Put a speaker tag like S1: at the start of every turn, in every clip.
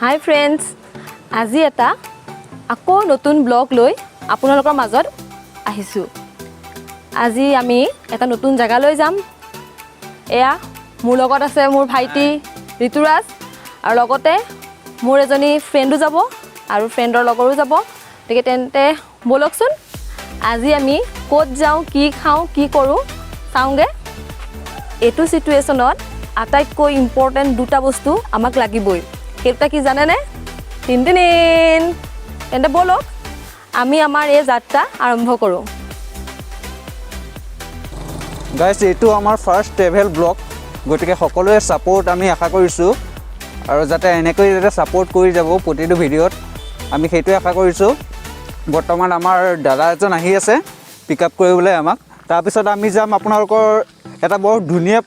S1: হাই friends, আজি এটা আকৌ নতুন ব্লগ লৈ আপোনালোকৰ মাজত আহিছোঁ। আজি আমি এটা নতুন জেগালৈ যাম। এয়া মোৰ লগত আছে মোৰ ভাইটি ঋতুৰাজ, আৰু লগতে মোৰ এজনী ফ্ৰেণ্ডো যাব আৰু ফ্ৰেণ্ডৰ লগৰো যাব। গতিকে তেন্তে ব'লকচোন আজি আমি ক'ত যাওঁ, কি খাওঁ, কি কৰোঁ চাওঁগৈ। এইটো চিটুৱেশ্যনত আটাইতকৈ ইম্পৰ্টেণ্ট দুটা বস্তু আমাক লাগিবই। সেইটা কি জানেনে? তিনিদিন। তেন্তে ব'লক আমি আমাৰ এই যাত্ৰা আৰম্ভ কৰোঁ।
S2: গাইজ, এইটো আমাৰ ফাৰ্ষ্ট ট্ৰেভেল ব্লগ, গতিকে সকলোৱে ছাপোৰ্ট আমি আশা কৰিছোঁ, আৰু যাতে এনেকৈ ছাপোৰ্ট কৰি যাব প্ৰতিটো ভিডিঅ'ত, আমি সেইটোৱে আশা কৰিছোঁ। বৰ্তমান আমাৰ দাদা এজন আহি আছে পিক আপ কৰিবলৈ আমাক। তাৰপিছত আমি যাম আপোনালোকৰ এটা বৰ ধুনীয়া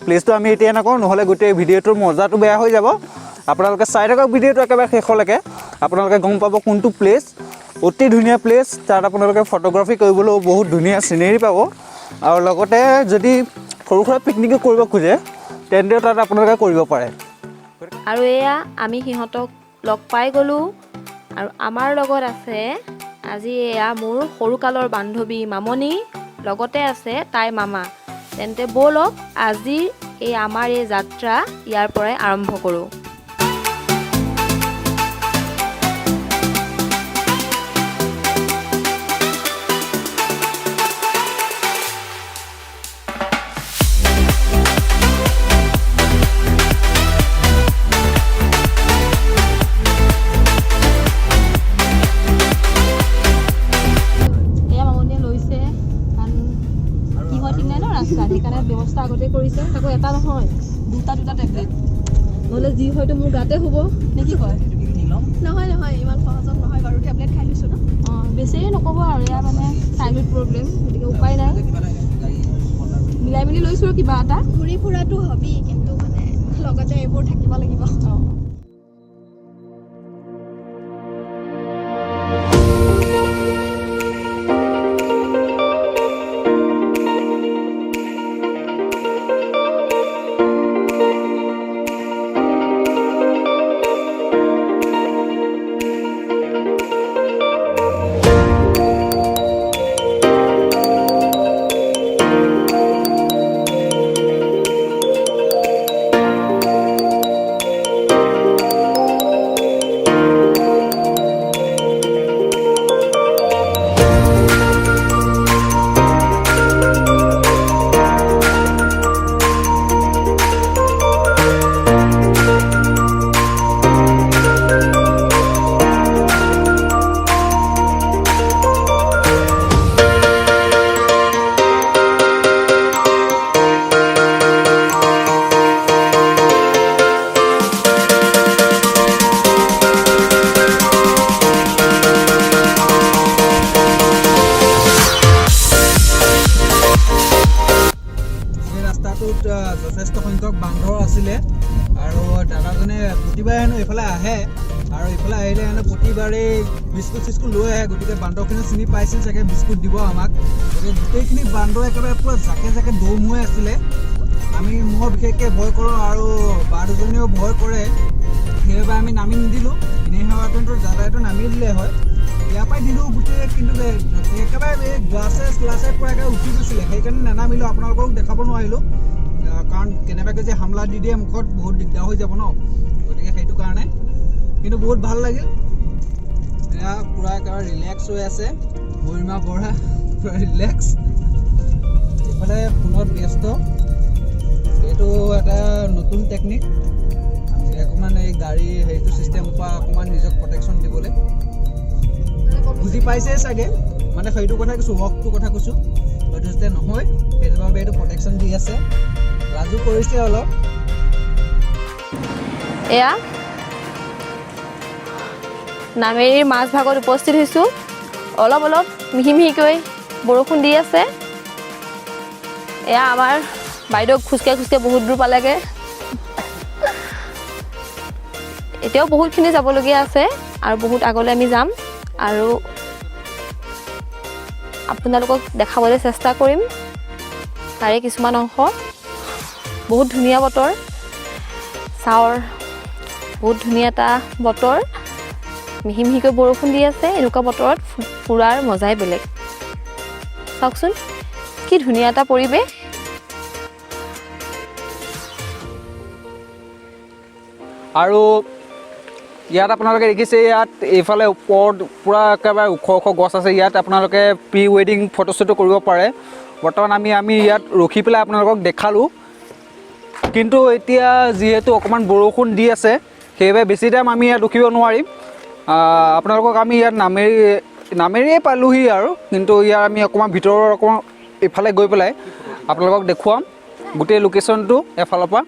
S2: প্লেচটো আমি এতিয়া নকওঁ, নহ'লে গোটেই ভিডিঅ'টোৰ মজাটো বেয়া হৈ যাব। আপোনালোকে চাই থাকক ভিডিঅ'টো একেবাৰে শেষলৈকে, আপোনালোকে গম পাব কোনটো প্লেচ। অতি ধুনীয়া প্লেচ, তাত আপোনালোকে ফটোগ্ৰাফী কৰিবলৈও বহুত ধুনীয়া চিনেৰী পাব, আৰু লগতে যদি সৰু সুৰা পিকনিকো কৰিব খোজে তেন্তেও তাত আপোনালোকে কৰিব পাৰে।
S1: আৰু এয়া আমি সিহঁতক লগ পাই গ'লোঁ, আৰু আমাৰ লগত আছে আজি এয়া মোৰ সৰুকালৰ বান্ধৱী মামনি, লগতে আছে তাইৰ মামা। তেন্তে ব'লক আজি আমাৰ এই যাত্ৰা ইয়াৰ পৰাই আৰম্ভ কৰোঁ। সেইকাৰণে ব্যৱস্থা আগতে কৰিছে, তাকো এটা নহয় দুটা টেবলেট, নহ'লে যি হয়তো মোৰ গাতে হ'ব নে কি কয়?
S3: নহয় ইমান সহজত নহয় বাৰু, টেবলেট খাই লৈছোঁ ন।
S1: বেছি নক'ব আৰু, ইয়াৰ মানে চাইল্ডহুড প্ৰব্লেম, গতিকে উপায় নাই, মিলাই মিলি লৈছোঁ আৰু কিবা এটা।
S3: ঘূৰি ফুৰাটো হবি, কিন্তু মানে লগতে এইবোৰ থাকিব লাগিব।
S2: যথেষ্ট সংখ্যক বান্দৰ আছিলে, আৰু দাদাজনে প্ৰতিবাৰে হেনো এইফালে আহে, আৰু এইফালে আহিলে হেনো প্ৰতিবাৰেই বিস্কুট চিস্কুট লৈ আহে। গতিকে বান্দৰখিনি চিনি পাইছিল চাগে, বিস্কুট দিব আমাক। গতিকে গোটেইখিনি বান্দৰ একেবাৰে পূৰা জাকে দৌম হৈ আছিলে। মই বিশেষকৈ ভয় কৰোঁ, আৰু বা দুজনীও ভয় কৰে, সেইবাবে আমি নামি নিদিলোঁ। এনেই হোৱাহেঁতেনতো দাদাইতো নামি দিলে হয়, ইয়াৰ পৰাই দিলোঁ গোটেই, কিন্তু একেবাৰে এই গ্লাছে পূৰা একেবাৰে উঠি গৈছিলে, সেইকাৰণে নানামিলোঁ, আপোনালোকক দেখাব নোৱাৰিলোঁ, কাৰণ কেনেবাকৈ যে হামলা দি দিয়ে মুখত, বহুত দিগদাৰ হৈ যাব ন। গতিকে সেইটো কাৰণে, কিন্তু বহুত ভাল লাগিল। এয়া পূৰা একেবাৰে ৰিলেক্স হৈ আছে, মহিমা বৰা পূৰা ৰিলেক্স, এইফালে ফোনত ব্যস্ত। এইটো এটা নতুন টেকনিক, অকণমান এই গাড়ী হেৰিটো ছিষ্টেমৰ পৰা অকণমান নিজক প্ৰটেকশ্যন দিবলৈ। বুজি পাইছে চাগে, মানে সেইটো কথা কৈছোঁ, ৱৰ্কটোৰ কথা কৈছোঁ, হয়তো যেতিয়া নহয় সেইটো বাবে এইটো প্ৰটেকশ্যন দি আছে। লাজু কৰিছে অলপ।
S1: এয়া নামেৰিৰ মাজভাগত উপস্থিত হৈছোঁ। অলপ মিহিকৈ বৰষুণ দি আছে। এয়া আমাৰ বাইদেউ খোজকাঢ়ি বহুত দূৰ পালেগৈ। এতিয়াও বহুতখিনি যাবলগীয়া আছে, আৰু বহুত আগলৈ আমি যাম, আৰু আপোনালোকক দেখাবলৈ চেষ্টা কৰিম তাৰে কিছুমান অংশ। বহুত ধুনীয়া বতৰ, ছাঁৰ বহুত ধুনীয়া এটা বতৰ, মিহি মিহিকৈ বৰষুণ দি আছে। এনেকুৱা বতৰত ফুৰাৰ মজাই বেলেগ। চাওকচোন কি ধুনীয়া এটা পৰিৱেশ।
S2: আৰু ইয়াত আপোনালোকে দেখিছে, ইয়াত এইফালে ওপৰত পূৰা একেবাৰে ওখ ওখ গছ আছে। ইয়াত আপোনালোকে প্ৰি ৱেডিং ফটোশ্বুটো কৰিব পাৰে। বৰ্তমান আমি ইয়াত ৰখি পেলাই আপোনালোকক দেখালোঁ, কিন্তু এতিয়া যিহেতু অকণমান বৰষুণ দি আছে, সেইবাবে বেছি টাইম আমি ইয়াত ৰখিব নোৱাৰিম। আপোনালোকক আমি ইয়াত নামেৰিয়ে পালোহি আৰু, কিন্তু ইয়াৰ আমি অকণমান ভিতৰৰ অকণমান এইফালে গৈ পেলাই আপোনালোকক দেখুৱাম গোটেই লোকেশ্যনটো এফালৰ পৰা।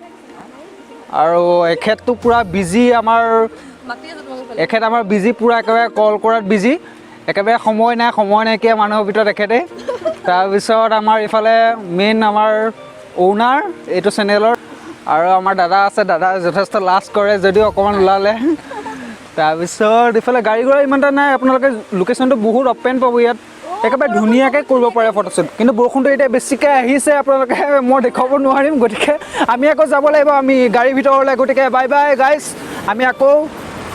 S2: আৰু এখেতটো পূৰা বিজি, আমাৰ বিজি পূৰা একেবাৰে কল কৰাত বিজি, একেবাৰে সময় নাইকিয়া মানুহৰ ভিতৰত এখেতে। তাৰপিছত আমাৰ ইফালে মেইন আমাৰ অ'নাৰ এইটো চেনেলৰ, আৰু আমাৰ দাদা আছে। দাদা যথেষ্ট লাজ কৰে যদিও অকণমান ওলালে। তাৰপিছত ইফালে গাড়ী ঘোঁৰা ইমান এটা নাই। আপোনালোকে লোকেশ্যনটো বহুত অপেন পাব ইয়াত, একেবাৰে ধুনীয়াকৈ কৰিব পাৰে ফটোশ্বুট। কিন্তু বৰষুণটো এতিয়া বেছিকৈ আহিছে, আপোনালোকে মই দেখুৱাব নোৱাৰিম। গতিকে আমি আকৌ যাব লাগিব আমি গাড়ীৰ ভিতৰলৈ। গতিকে বাই বাই গাইজ, আমি আকৌ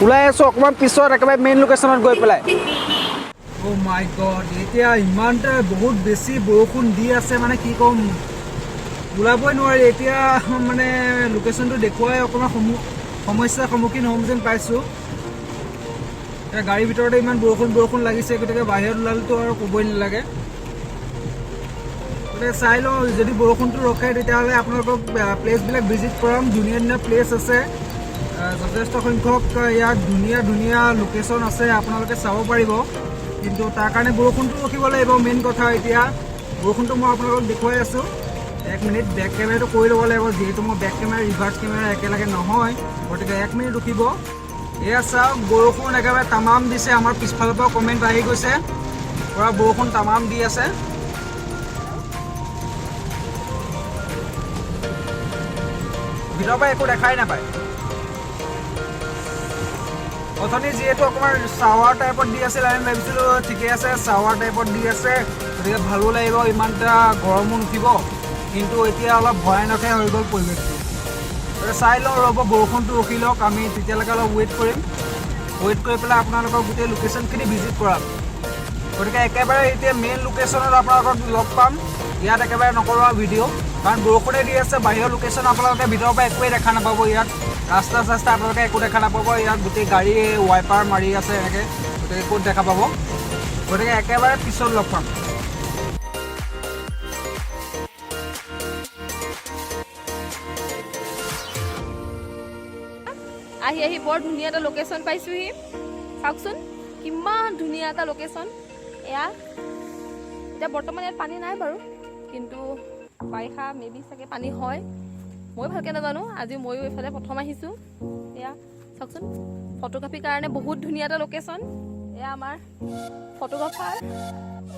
S2: ওলাই আছোঁ অকণমান পিছত একেবাৰে মেইন লোকেশ্যনত গৈ পেলাই। অ' মাই গড, এতিয়া ইমানটা বহুত বেছি বৰষুণ দি আছে, মানে কি ক'ম, ওলাবই নোৱাৰি। এতিয়া মানে লোকেশ্যনটো দেখুৱাই অকণমান সমস্যাৰ সন্মুখীন হ'ম যেন পাইছোঁ। এতিয়া গাড়ীৰ ভিতৰতে ইমান বৰষুণ লাগিছে, গতিকে বাহিৰত ওলালেতো আৰু ক'বই নালাগে। গতিকে চাই লওঁ, যদি বৰষুণটো ৰখে তেতিয়াহ'লে আপোনালোকক প্লেচবিলাক ভিজিট কৰাম। ধুনীয়া ধুনীয়া প্লেচ আছে, যথেষ্ট সংখ্যক ইয়াত ধুনীয়া ধুনীয়া লোকেশ্যন আছে, আপোনালোকে চাব পাৰিব। কিন্তু তাৰ কাৰণে বৰষুণটো ৰখিব লাগিব মেইন কথা। এতিয়া বৰষুণটো মই আপোনালোকক দেখুৱাই আছোঁ। 1 মিনিট বেক কেমেৰাটো কৰি ল'ব লাগিব, যিহেতু মই বেক কেমেৰা ৰিভাৰ্ছ কেমেৰা একেলগে নহয়। গতিকে 1 মিনিট ৰখিব। এয়া চাওক, বৰষুণ একেবাৰে তামাম দিছে। আমাৰ পিছফালৰ পৰা কমেণ্ট আহি গৈছে, পূৰা বৰষুণ তামাম দি আছে। ভিতৰৰ পৰা একো দেখাই নাপায়। অথনি যিহেতু অকণমান চাৱাৰ টাইপত দি আছিল, আমি ভাবিছিলোঁ ঠিকে আছে, চাৱাৰ টাইপত দি আছে, গতিকে ভালো লাগিব, ইমান এটা গৰমো নুঠিব। কিন্তু এতিয়া অলপ ভয়ানকহে হৈ গ'ল পৰিৱেশটো। চাই লওঁ ৰ'ব, বৰষুণটো ৰখি লওক, আমি তেতিয়ালৈকে অলপ ৱেইট কৰিম। ৱেইট কৰি পেলাই আপোনালোকক গোটেই লোকেশ্যনখিনি ভিজিট কৰাম। গতিকে একেবাৰে এতিয়া মেইন লোকেশ্যনত আপোনালোকক লগ পাম। ইয়াত একেবাৰে নকৰোঁ আৰু ভিডিঅ', কাৰণ বৰষুণে দি আছে। বাহিৰৰ লোকেশ্যন আপোনালোকে ভিতৰৰ পৰা একোৱেই দেখা নাপাব। ইয়াত ৰাস্তা চাস্তা আপোনালোকে একো দেখা নাপাব। ইয়াত গোটেই গাড়ী ৱাইপাৰ মাৰি আছে এনেকৈ, গতিকে ক'ত দেখা পাব। গতিকে একেবাৰে পিছত লগ পাম।
S1: আহি বৰ ধুনীয়া এটা লোকেশ্যন পাইছোঁহি। চাওকচোন কিমান ধুনীয়া এটা লোকেশ্যন। এয়া এতিয়া বৰ্তমান ইয়াত পানী নাই বাৰু, কিন্তু বাৰিষা মেবি চাগে পানী হয়, মই ভালকৈ নাজানো। আজি ময়ো এইফালে প্ৰথম আহিছোঁ। এয়া চাওকচোন, ফটোগ্ৰাফীৰ কাৰণে বহুত ধুনীয়া এটা লোকেশ্যন। এয়া আমাৰ ফটোগ্ৰাফাৰ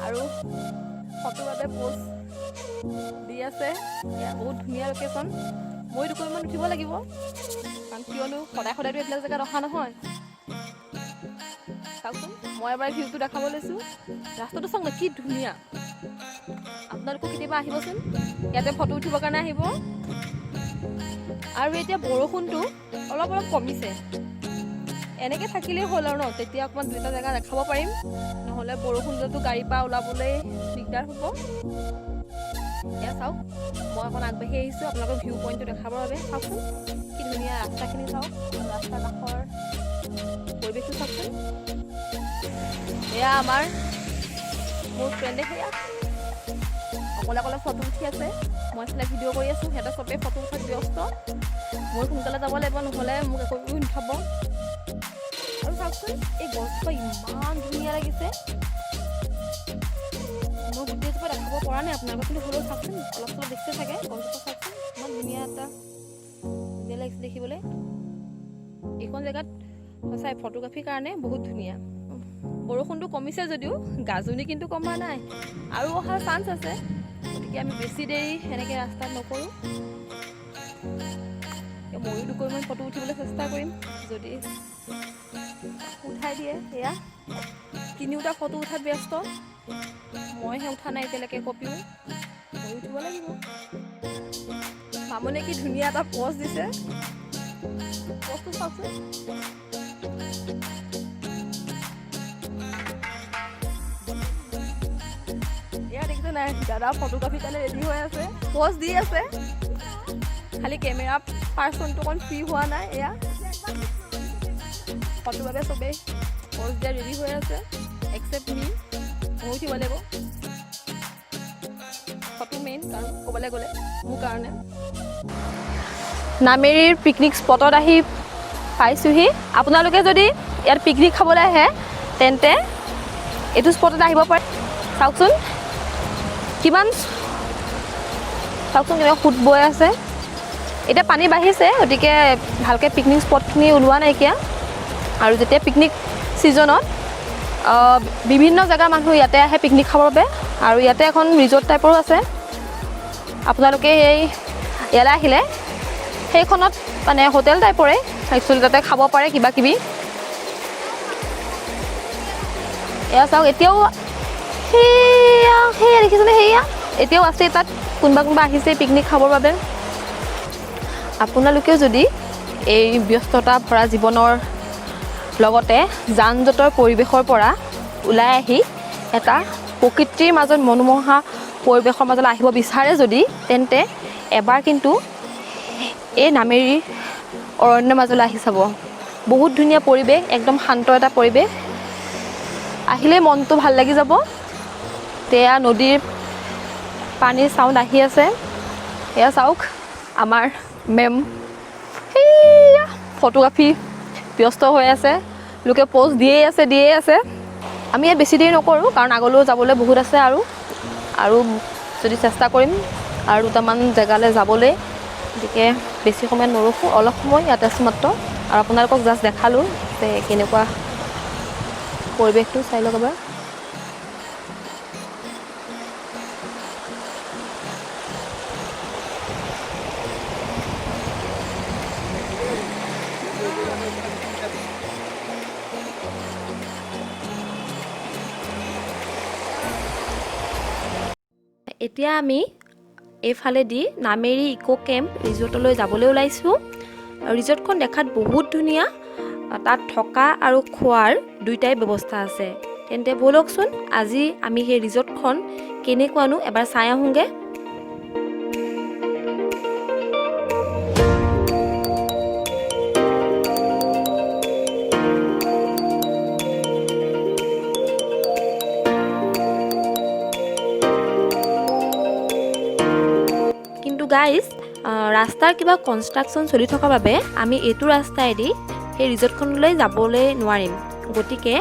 S1: আৰু ফটোৰ বাবে প'জ দি আছে। এয়া বহুত ধুনীয়া লোকেশ্যন। মই দুকোণমান উঠিব লাগিব, কাৰণ কিয়নো সদায়তো এইবিলাক জেগাত অহা নহয়। চাওকচোন, মই এবাৰ ভিউটো দেখাব লৈছোঁ। ৰাস্তাটো চাওক না, কি ধুনীয়া। আপোনালোকো কেতিয়াবা আহিবচোন, ইয়াতে ফটো উঠিবৰ কাৰণে আহিব। আৰু এতিয়া বৰষুণটো অলপ কমিছে। এনেকৈ থাকিলেই হ'ল আৰু ন, তেতিয়া অকণমান 2টা জেগা দেখাব পাৰিম। নহ'লে বৰষুণটো গাড়ীৰ পৰা ওলাবলৈ দিগদাৰ হ'ব। এয়া চাওক, মই অকণ আগবাঢ়ি আহিছোঁ আপোনালোকৰ ভিউ পইণ্টটো দেখাবৰ বাবে। চাওকচোন কি ধুনীয়া ৰাস্তাখিনি চাওক, ৰাস্তাৰ কাষৰ পৰিৱেশটো চাওকচোন। এয়া আমাৰ মোৰ ফ্ৰেণ্ডে সেয়া অকলে ফটো উঠি আছে, মই এইফালে ভিডিঅ' কৰি আছোঁ। সিহঁতে চবেই ফটো উঠাত ব্যস্ত। মই সোনকালে যাব লাগিব, নহ'লে মোক একো নুঠাব। আৰু চাওকচোন, এই গছজোপা ইমান ধুনীয়া লাগিছে। মই গোটেইজোপা দেখাব পৰা নাই আপোনালোকক, কিন্তু হ'লেও চাওকচোন, অলপ চলপ দেখিছে চাগে। গছজোপা চাওকচোন, ইমান ধুনীয়া লাগিছে দেখিবলৈ। এইখন জেগাত সঁচাই ফটোগ্ৰাফীৰ কাৰণে বহুত ধুনীয়া। বৰষুণটো কমিছে যদিও গাজনি কিন্তু কমা নাই, আৰু অহাৰ চান্স আছে। গতিকে আমি বেছি দেৰি সেনেকৈ ৰাস্তাত নকৰোঁ। ময়ো দুকোণমান ফটো উঠিবলৈ চেষ্টা কৰিম, যদি উঠাই দিয়ে। এয়া তিনিওটা ফটো উঠাত ব্যস্ত, মইহে উঠা নাই এতিয়ালৈকে কপিও। ময়ো উঠিব লাগিব। মামনে কি ধুনীয়া এটা প'জ দিছে, বস্তু চাওকচোন। এয়া দেখিছে নাই, দাদা ফটোগ্ৰাফিৰ কাৰণে ৰেডি হৈ আছে, প'জ দি আছে। খালি কেমেৰা পাৰ্চনটো অকণ ফ্ৰী হোৱা নাই। এয়া ফটোৰ বাবে চবেই প'জ দিয়া ৰেডি হৈ আছে, একচেপ্ট মি। মই উঠিব লাগিব, ফটো মেইন কাৰণ ক'বলৈ গ'লে মোৰ কাৰণে। নামেৰিৰ পিকনিক স্পটত আহি পাইছোঁহি। আপোনালোকে যদি ইয়াত পিকনিক খাবলৈ আহে তেন্তে এইটো স্পটত আহিব পাৰে। চাওকচোন কেনেকুৱা সোঁত বৈ আছে। এতিয়া পানী বাঢ়িছে, গতিকে ভালকৈ পিকনিক স্পটখিনি ওলোৱা নাইকিয়া। আৰু যেতিয়া পিকনিক ছিজনত বিভিন্ন জেগাৰ মানুহ ইয়াতে আহে পিকনিক খাবৰ বাবে। আৰু ইয়াতে এখন ৰিজৰ্ট টাইপৰো আছে। আপোনালোকে ইয়ালৈ আহিলে সেইখনত মানে হোটেল টাইপৰে একচুৱেলি তাতে খাব পাৰে কিবা কিবি। এয়া চাওক, এতিয়াও সেয়া দেখিছেনে, সেয়া এতিয়াও আছে তাত। কোনোবা আহিছে পিকনিক খাবৰ বাবে। আপোনালোকেও যদি এই ব্যস্ততা ভৰা জীৱনৰ লগতে যান জঁটৰ পৰিৱেশৰ পৰা ওলাই আহি এটা প্ৰকৃতিৰ মাজত মনোমোহা পৰিৱেশৰ মাজলৈ আহিব বিচাৰে যদি, তেন্তে এবাৰ কিন্তু এই নামেৰি অৰণ্যৰ মাজলৈ আহি চাব। বহুত ধুনীয়া পৰিৱেশ, একদম শান্ত এটা পৰিৱেশ। আহিলেই মনটো ভাল লাগি যাব। এয়া নদীৰ পানীৰ চাউণ্ড আহি আছে। এয়া চাওক, আমাৰ মেম সেয়া ফটোগ্ৰাফী ব্যস্ত হৈ আছে। লোকে প'জ দিয়েই আছে। আমি ইয়াত বেছি দেৰি নকৰোঁ কাৰণ আগলৈও যাবলৈ বহুত আছে। আৰু যদি চেষ্টা কৰিম আৰু দুটামান জেগালৈ যাবলৈ, গতিকে বেছি সময় নৰখোঁ, অলপ সময় ইয়াতে আছোঁ মাত্ৰ। আৰু আপোনালোকক জাষ্ট দেখালোঁ যে কেনেকুৱা পৰিৱেশটো, চাই লওক এবাৰ। এতিয়া আমি এইফালেদি নামেৰি ইক' কেম্প ৰিজৰ্টলৈ যাবলৈ ওলাইছোঁ। ৰিজৰ্টখন দেখাত বহুত ধুনীয়া। তাত থকা আৰু খোৱাৰ দুইটাই ব্যৱস্থা আছে। তেন্তে ব'লকচোন আজি আমি সেই ৰিজৰ্টখন কেনেকুৱানো এবাৰ চাই আহোঁগৈ। গাইজ, ৰাস্তাৰ কিবা কনষ্ট্ৰাকশ্যন চলি থকাৰ বাবে আমি এইটো ৰাস্তাইদি সেই ৰিজৰ্টখনলৈ যাবলৈ নোৱাৰিম। গতিকে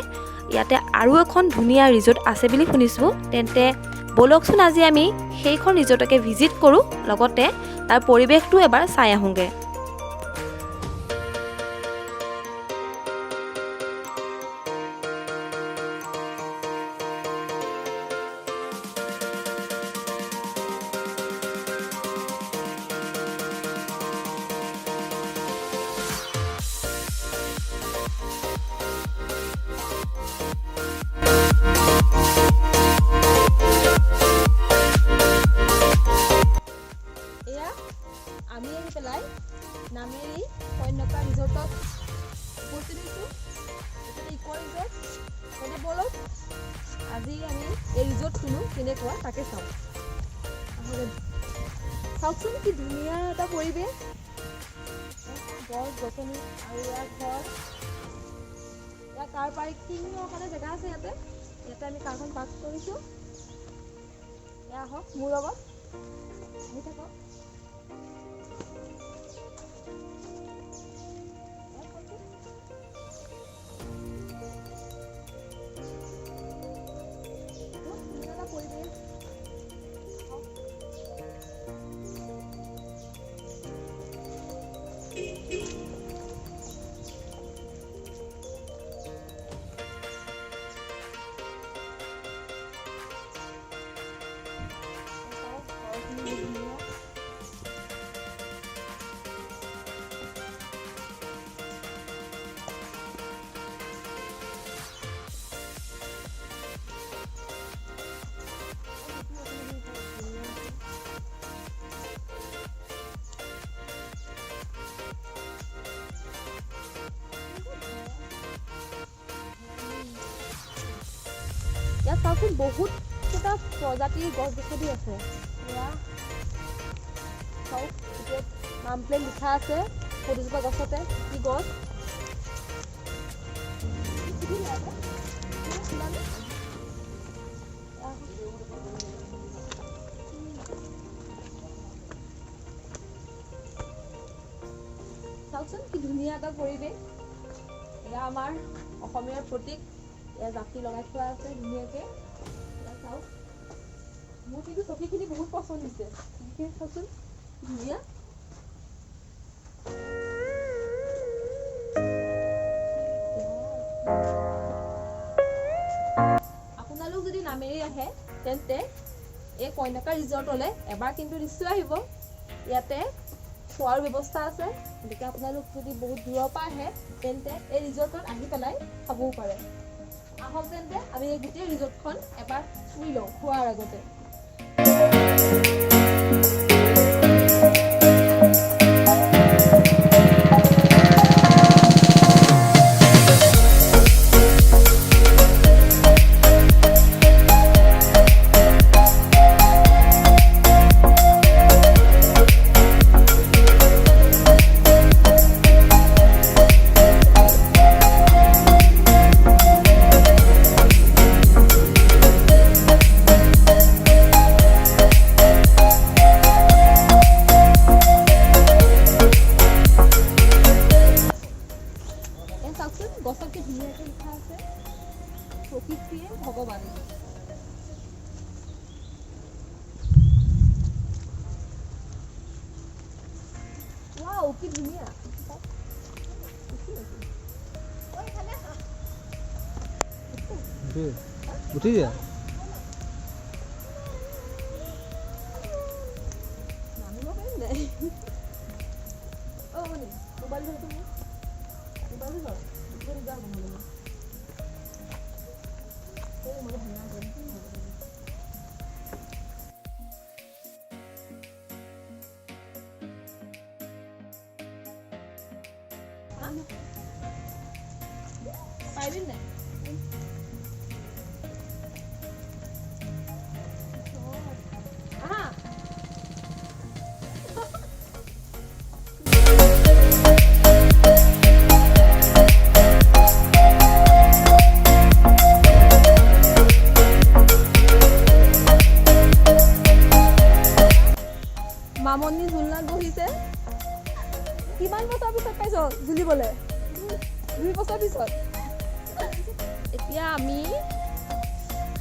S1: ইয়াতে আৰু এখন ধুনীয়া ৰিজৰ্ট আছে বুলি শুনিছোঁ। তেন্তে ব'লকচোন আজি আমি সেইখন ৰিজৰ্টকে ভিজিট কৰোঁ, লগতে তাৰ পৰিৱেশটো এবাৰ চাই আহোঁগৈ। আমি আহি পেলাই নামেৰি কন্যকা ৰিজৰ্টত উপস্থিত হৈছোঁ। ইক' ৰিজৰ্ট। গতিকে ব'লক আজি আমি এই ৰিজৰ্টখনো কেনেকুৱা তাকে চাওঁ। চাওকচোন কি ধুনীয়া এটা পৰিৱেশ, গছ গছনি আৰু ইয়াৰ ঘৰ। ইয়াৰ কাৰ পাৰ্কিঙৰ কাৰণে জেগা আছে। ইয়াতে আমি কাৰখন পাৰ্ক কৰিছোঁ। এয়া আহক মোৰ লগত, আহি থাকক। চাওকচোন বহুত কেইটা প্ৰজাতিৰ গছ গছনি আছে। এয়া চাওক এতিয়া নাম প্লেট লিখা আছে প্ৰতিজোপা গছতে কি গছ। চাওকচোন কি ধুনীয়া এটা পৰিৱেশ। এয়া আমাৰ অসমীয়াৰ প্ৰতীক। এয়া জাপি লগাই থোৱা আছে ধুনীয়াকে। এয়া চাওক মোৰ কিন্তু চকীখিনি বহুত পচন্দ হৈছে। চকীখিনি চাওকচোন ধুনীয়া। আপোনালোক যদি নামেৰি আহে তেন্তে এই কন্যাকা ৰিজৰ্টলৈ এবাৰ কিন্তু নিশ্চয় আহিব। ইয়াতে খোৱাৰ ব্যৱস্থা আছে, গতিকে আপোনালোক যদি বহুত দূৰৰ পৰা আহে তেন্তে এই ৰিজৰ্টত আহি পেলাই খাবও পাৰে। আহক তেন্তে আমি এই গোটেই ৰিজৰ্টখন এবাৰ ফুৰি লওঁ খোৱাৰ আগতে। গছত কি ধুনীয়াকৈ লিখা আছে প্ৰকৃতিয়ে ভগৱান। ৱাও কি ধুনীয়া।
S2: উঠি দিয়া
S1: নামিব পাৰিম নাই? মানে মোবাইল ধৰিছো মোবাইল ধৰ পাৰিবি নাই? মামনি ঝুলনাত বহিছে। কিমান বছৰ পিছত পাইছ ঝুলিবলৈ? 2 বছৰ পিছত। এতিয়া আমি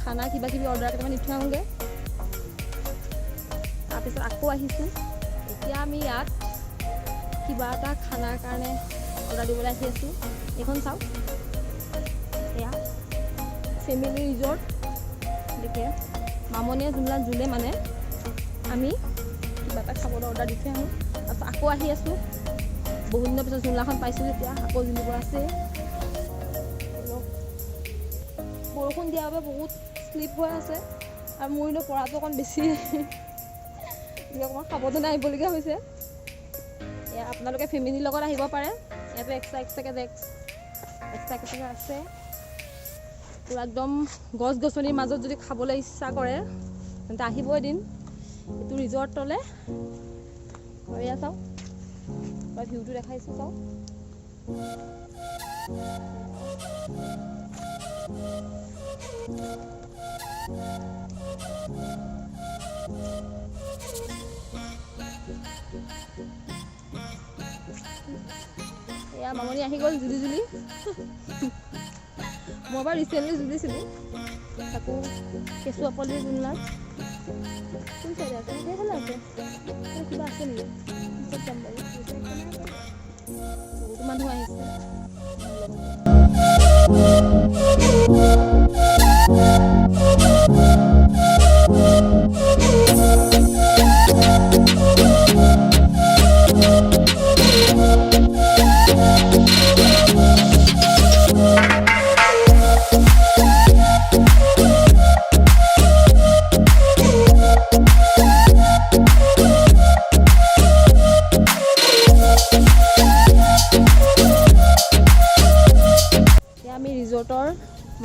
S1: খানা কিবা কিবি অৰ্ডাৰ কেইটামান দি থৈ আহোঁগৈ, তাৰপিছত আকৌ আহিছোঁ। এতিয়া আমি ইয়াত কিবা এটা খানাৰ কাৰণে অৰ্ডাৰ দিবলৈ আহি আছোঁ। এইখন চাওক, এয়া ফেমিলি ৰিজৰ্ট। গতিকে মামনিয়ে ঝুলনাত ঝুলে মানে আমি কিবা এটা খাবলৈ অৰ্ডাৰ দি থৈ আহোঁ, তাৰপিছত আকৌ আহি আছোঁ। বহুত দিনৰ পিছত ঝুলনাখন পাইছোঁ যেতিয়া আকৌ ঝুলিব আছে। বৰষুণ দিয়াৰ বাবে বহুত শ্লিপ হৈ আছে আৰু মোৰ এনেও পৰাটো অকণ বেছি, অকণমান সাৱধানে আহিবলগীয়া হৈছে। এয়া আপোনালোকে ফেমিলিৰ লগত আহিব পাৰে। ইয়াতো এক্সট্ৰাকৈ আছে। পূৰা একদম গছ গছনিৰ মাজত যদি খাবলৈ ইচ্ছা কৰে তেন্তে আহিব এদিন এইটো ৰিজৰ্টলৈ। এয়া চাওক মই ভিউটো দেখাইছোঁ, চাওক এয়া মামনি আহি গ'ল জুলি জুলি। মই বাৰু ৰিচেণ্টলি জুলিছিলোঁ তাকো কেঁচুৱা পোৱালিৰ ঝুলনাত। কোন চাইডে আছে? সেইফালে আছে। কিবা আছে নেকি? পিছত যাম বাৰু। বহুতো মানুহ আহিছে।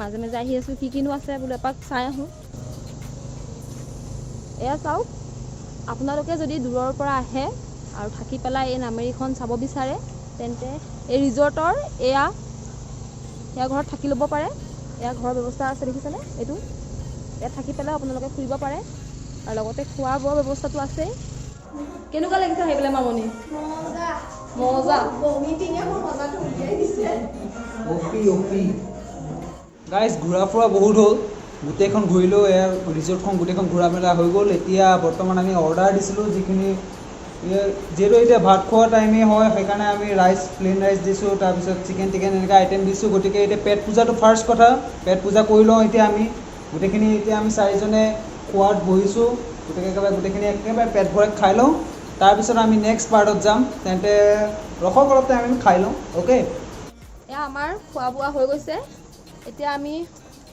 S1: মাজে মাজে আহি আছোঁ কি কিনো আছে বোলো এপাক চাই আহোঁ। এয়া চাওক, আপোনালোকে যদি দূৰৰ পৰা আহে আৰু থাকি পেলাই এই নামেৰিখন চাব বিচাৰে তেন্তে এই ৰিজৰ্টৰ এয়া ঘৰত থাকি ল'ব পাৰে। এয়া ঘৰৰ ব্যৱস্থা আছে দেখিছেনে, এইটো ইয়াত থাকি পেলাই আপোনালোকে ফুৰিব পাৰে আৰু লগতে খোৱা বোৱাৰ ব্যৱস্থাটো আছেই। কেনেকুৱা লাগিছে আহি পেলাই মামনি? মজা।
S2: গাইজ ঘূৰা ফুৰা বহুত হ'ল, গোটেইখন ঘূৰিলোঁ, এয়া ৰিজৰ্টখন গোটেইখন ঘূৰা মেলা হৈ গ'ল। এতিয়া বৰ্তমান আমি অৰ্ডাৰ দিছিলোঁ যিখিনি, যিহেতু এতিয়া ভাত খোৱা টাইমেই হয় সেইকাৰণে আমি প্লেইন ৰাইচ দিছোঁ, তাৰপিছত চিকেন টিকেন এনেকৈ আইটেম দিছোঁ। গতিকে এতিয়া পেট পূজাটো ফাৰ্ষ্ট কথা, পেট পূজা কৰি লওঁ এতিয়া আমি গোটেইখিনি। এতিয়া আমি 4জনে খোৱাত বহিছোঁ, গতিকে গোটেইখিনি একেবাৰে পেট ভৰাই খাই লওঁ, তাৰপিছত আমি নেক্সট পাৰ্টত যাম। তেন্তে ৰখক অলপ টাইম, আমি খাই লওঁ। অ'কে,
S1: এয়া আমাৰ খোৱা বোৱা হৈ গৈছে। এতিয়া আমি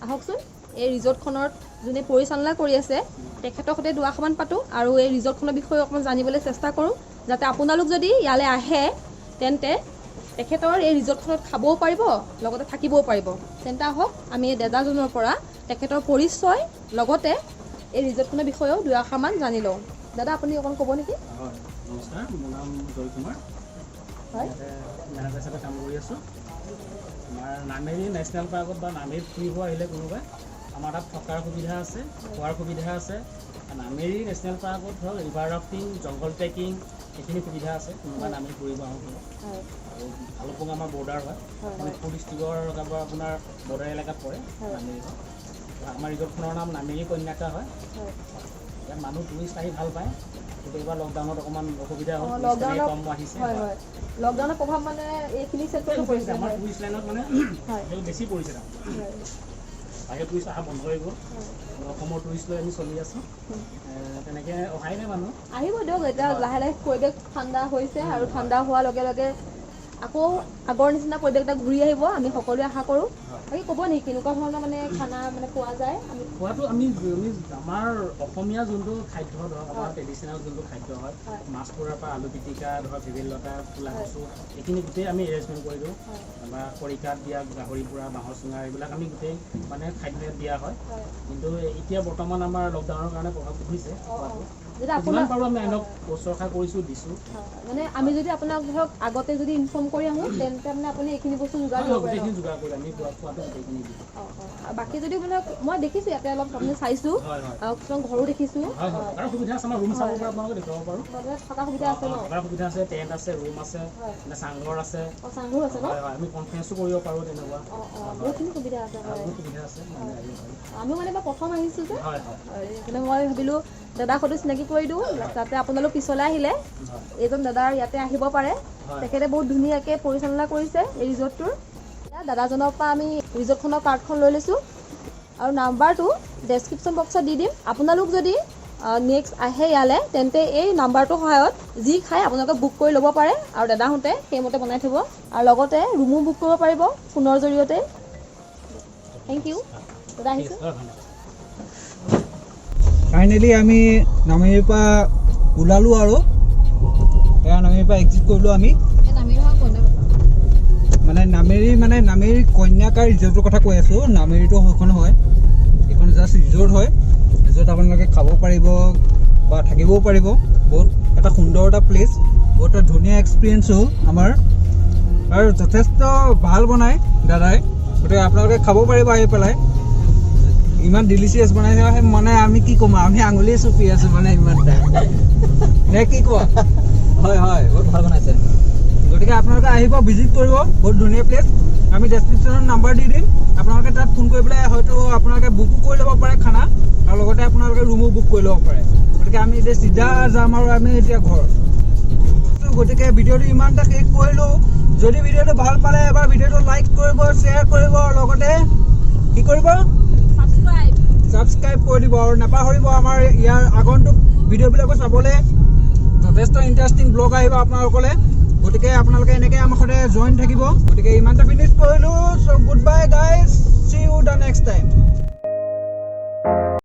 S1: আহকচোন এই ৰিজৰ্টখনৰ যোনে পৰিচালনা কৰি আছে তেখেতৰ সৈতে দুআষাৰমান পাতোঁ আৰু এই ৰিজৰ্টখনৰ বিষয়ে অকণমান জানিবলৈ চেষ্টা কৰোঁ, যাতে আপোনালোক যদি ইয়ালৈ আহে তেন্তে তেখেতৰ এই ৰিজৰ্টখনত খাবও পাৰিব লগতে থাকিবও পাৰিব। তেন্তে আহক আমি এই দাদাজনৰ পৰা তেখেতৰ পৰিচয় লগতে এই ৰিজৰ্টখনৰ বিষয়েও দুআষাৰমান জানি লওঁ। দাদা আপুনি অকণ ক'ব নেকি?
S4: হয়, নমস্কাৰ, মোৰ নাম জয় কুমাৰ।
S1: হয়,
S4: মেনেজাৰ হিচাপে কাম কৰি আছোঁ। আমাৰ নামেৰি নেশ্যনেল পাৰ্কত বা নামেৰিত ফুৰিব আহিলে কোনোবাই আমাৰ তাত থকাৰ সুবিধা আছে, খোৱাৰ সুবিধা আছে। নামেৰি নেশ্যনেল পাৰ্কত ধৰক ৰিভাৰ ৰাফটিং, জংঘল ট্ৰেকিং এইখিনি সুবিধা আছে। কোনোবাই নামেৰি ফুৰিব আহোঁ আৰু ভালুকপুং আমাৰ বৰ্ডাৰ হয়, শোণিতপুৰ ডিষ্ট্ৰিক্টৰ আপোনাৰ বৰ্ডাৰ এলেকাত পৰে নামেৰিখন। আমাৰ ৰিজৰ্টখনৰ নাম নামেৰি কন্যাকা হয়। ইয়াত মানুহ টুৰিষ্ট আহি ভাল পায়, কিন্তু এইবাৰ লকডাউনত অকণমান অসুবিধা হ'ল, কম আহিছে।
S1: লকডাউনৰ প্ৰভাৱ মানে এইখিনি ক্ষেত্ৰতো পৰিছে।
S4: আমাৰ টুৰিষ্ট লাইনত মানে বেছি পৰিছে, বাহিৰৰ টুৰিষ্ট অহা বন্ধ হৈ গ'ল। অসমৰ টুৰিষ্ট লৈ আমি চলি আছোঁ, তেনেকৈ অহাই নাই মানুহ।
S1: আহিব দিয়ক, এতিয়া লাহে লাহে পৰিৱেশ ঠাণ্ডা হৈছে আৰু ঠাণ্ডা হোৱাৰ লগে লগে আকৌ আগৰ নিচিনা পৰিৱেশ এটা ঘূৰি আহিব, আমি সকলোৱে আশা কৰোঁ। বাকী ক'ব নেকি কেনেকুৱা ধৰণৰ মানে খানা মানে পোৱা যায়?
S4: খোৱাটো আমি আমাৰ অসমীয়া যোনটো খাদ্য ধৰক আমাৰ ট্ৰেডিশ্যনেল যোনটো খাদ্য হয়, মাছ পোৰাৰ পৰা আলু পিটিকা ধৰক ভেবেলিলতা, ক'লা কচু এইখিনি গোটেই আমি এৰেঞ্জমেণ্ট কৰি দিওঁ। বা খৰিকাত দিয়া গাহৰি পোৰা, বাঁহৰ চুঙা এইবিলাক আমি গোটেই মানে খাদ্য দিয়া হয়। কিন্তু এতিয়া বৰ্তমান আমাৰ লকডাউনৰ কাৰণে প্ৰভাৱ হৈছে। যিমান পাৰোঁ আমি আনক শুশ্ৰূষা কৰিছোঁ, দিছোঁ।
S1: মানে আমি যদি আপোনাক ধৰক আগতে যদি ইনফৰ্ম কৰি আহোঁ তেন্তে মানে আপুনি এইখিনি বস্তু যোগাৰ কৰিব পাৰে।
S4: গোটেইখিনি যোগাৰ কৰি আমি খোৱাটো গোটেইখিনি দিওঁ।
S1: বাকী যদি মানে মই দেখিছোঁ ইয়াতে অলপ আপুনি চাইছোঁ, কিছুমান ঘৰো দেখিছোঁ।
S4: তাৰ সুবিধা আছে, আমাৰ ৰুম চাব পৰা আপোনালোকে দেখুৱাব পাৰোঁ।
S1: থকা সুবিধা আছে ন?
S4: থকাৰ সুবিধা আছে, টেণ্ট আছে, ৰুম আছে, চাংঘৰ আছে।
S1: চাংঘৰ আছে ন?
S4: হয়, আমি কনফাৰেঞ্চো কৰিব পাৰোঁ তেনেকুৱা।
S1: বহুতখিনি সুবিধা আছে।
S4: বহুত সুবিধা আছে।
S1: আমিও মানে প্ৰথম আহিছোঁ যে
S4: হয়,
S1: সেইকাৰণে মই ভাবিলোঁ দাদাক সৈতে চিনাকি কৰি দিওঁ, যাতে আপোনালোক পিছলৈ আহিলে এইজন দাদাৰ ইয়াতে আহিব পাৰে। তেখেতে বহুত ধুনীয়াকৈ পৰিচালনা কৰিছে এই ৰিজৰ্টটোৰ। দাদাজনৰ পৰা আমি ৰিজৰ্টখনৰ কাৰ্ডখন লৈ লৈছোঁ আৰু নাম্বাৰটো ডেছক্ৰিপশ্যন বক্সত দি দিম। আপোনালোক যদি নেক্সট আহে ইয়ালৈ তেন্তে এই নাম্বাৰটোৰ সহায়ত যি খাই আপোনালোকে বুক কৰি ল'ব পাৰে আৰু দাদাহঁতে সেইমতে বনাই থ'ব আৰু লগতে ৰুমো বুক কৰিব পাৰিব ফোনৰ জৰিয়তে। থেংক ইউ দাদা, আহিছোঁ।
S2: ফাইনেলি আমি নামেৰিৰ পৰা ওলালোঁ আৰু এয়া নামেৰিৰ পৰা এক্সিট কৰিলোঁ আমি। মানে নামেৰি কন্যাকা ৰিজৰ্টৰ কথা কৈ আছোঁ। নামেৰিটো সেইখন হয়, এইখন জাষ্ট ৰিজৰ্ট হয়। ৰিজৰ্ট আপোনালোকে খাব পাৰিব বা থাকিবও পাৰিব। বহুত এটা সুন্দৰ এটা প্লেচ, বহুত এটা ধুনীয়া এক্সপিৰিয়েঞ্চ হ'ল আমাৰ আৰু যথেষ্ট ভাল বনায় দাদাই। গতিকে আপোনালোকে খাব পাৰিব আহি পেলাই। ইমান ডিলিচিয়াছ বনাইছে মানে আমি কি ক'ম, আমি আঙুলিয়ে চুপি আছোঁ মানে ইমান টাইম নে কি কোৱা? হয় হয়, বহুত ভাল বনাইছে। গতিকে আপোনালোকে আহিব, ভিজিট কৰিব, বহুত ধুনীয়া প্লেচ। আমি ডেছক্ৰিপশ্যনত নাম্বাৰ দি দিম, আপোনালোকে তাত ফোন কৰি পেলাই হয়তো আপোনালোকে বুকো কৰি ল'ব পাৰে খানা আৰু লগতে আপোনালোকে ৰুমো বুক কৰি ল'ব পাৰে। গতিকে আমি এতিয়া চিধা যাম আৰু আমি এতিয়া ঘৰ। গতিকে ভিডিঅ'টো ইমানটা শেষ কৰিলোঁ। যদি ভিডিঅ'টো ভাল পালে এবাৰ ভিডিঅ'টো লাইক কৰিব, শ্বেয়াৰ কৰিব আৰু লগতে কি কৰিব? ছাবস্ক্ৰাইব কৰি দিব আৰু নাপাহৰিব আমাৰ ইয়াৰ আগন্তুক ভিডিঅ'বিলাকো চাবলৈ। যথেষ্ট ইণ্টাৰেষ্টিং ব্লগ আহিব আপোনালোকলৈ, গতিকে আপোনালোকে এনেকৈ আমাৰ সৈতে জইন থাকিব। গতিকে ইমানটা ফিনিছ কৰিলোঁ। So' good bye guys, see you the next time.